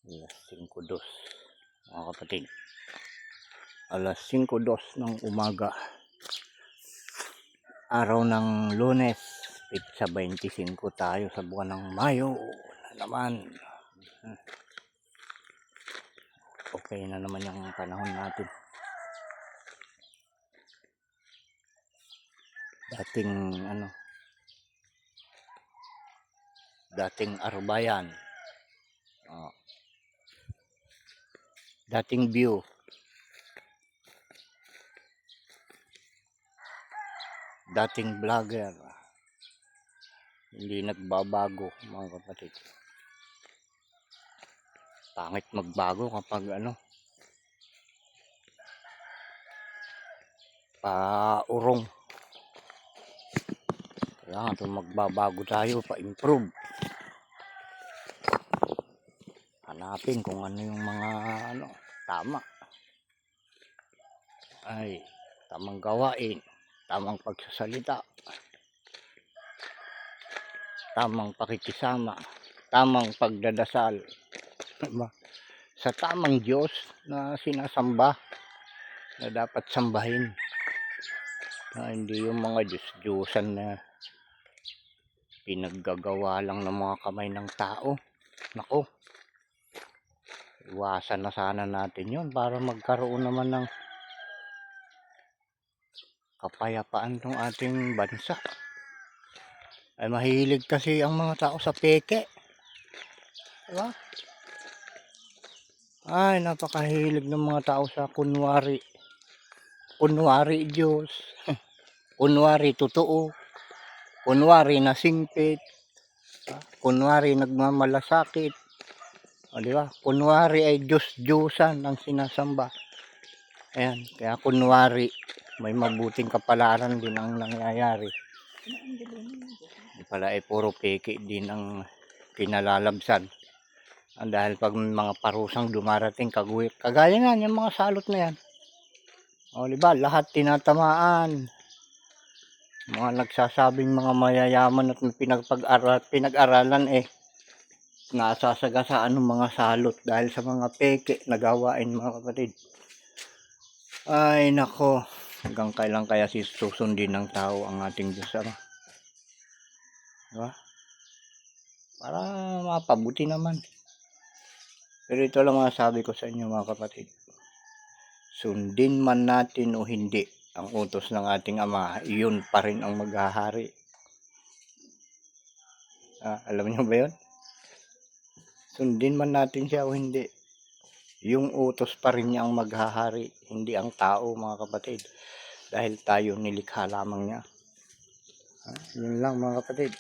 Alas 5:02 mga kapatid. Alas 5:02 ng umaga. Araw ng Lunes, pizza 25 tayo sa buwan ng Mayo na naman. Okay na naman yung panahon natin. Dating Arbayan. Dating view. Dating vlogger. Hindi nagbabago mga kapatid. Pangit magbago kapag paurong. Kailangan ito magbabago tayo, pa-improve. Hanapin kung ano yung mga tama. Ay, tamang gawain, tamang pagsasalita, tamang pakikisama, tamang pagdadasal sa tamang Diyos na sinasamba, na dapat sambahin. Hindi yung mga Diyos-Diyosan na pinaggagawa lang ng mga kamay ng tao. Nako, iwasan na sana natin yun para magkaroon naman ng kapayapaan ng ating bansa. Ay mahilig kasi ang mga tao sa peke, diba? Ay napakahilig ng mga tao sa kunwari Diyos, kunwari totoo, kunwari nasingpit, kunwari nagmamalasakit, diba? Kunwari ay Diyos-Diyosan ang sinasamba. Ayan, kaya kunwari may mabuting kapalaran din ang nangyayari. Pala ay puro peke din ang kinalalabsan. Dahil pag may mga parusang dumarating, kagaya nga yung mga salot na yan. Diba, lahat tinatamaan. Mga nagsasabing mga mayayaman at pinag-aralan nasasagasaan ng mga salot dahil sa mga peke na gawain mga kapatid. Ay nako, hanggang kailan kaya susundin ng tao ang ating Diyos, diba? Para mapabuti naman. Pero ito lang masasabi ko sa inyo mga kapatid. Sundin man natin o hindi ang utos ng ating Ama, iyon pa rin ang maghahari. Alam niyo ba yun? Sundin man natin siya o hindi, yung utos pa rin niya ang maghahari, hindi ang tao mga kapatid. Dahil tayo nilikha lamang niya. Yun lang mga kapatid.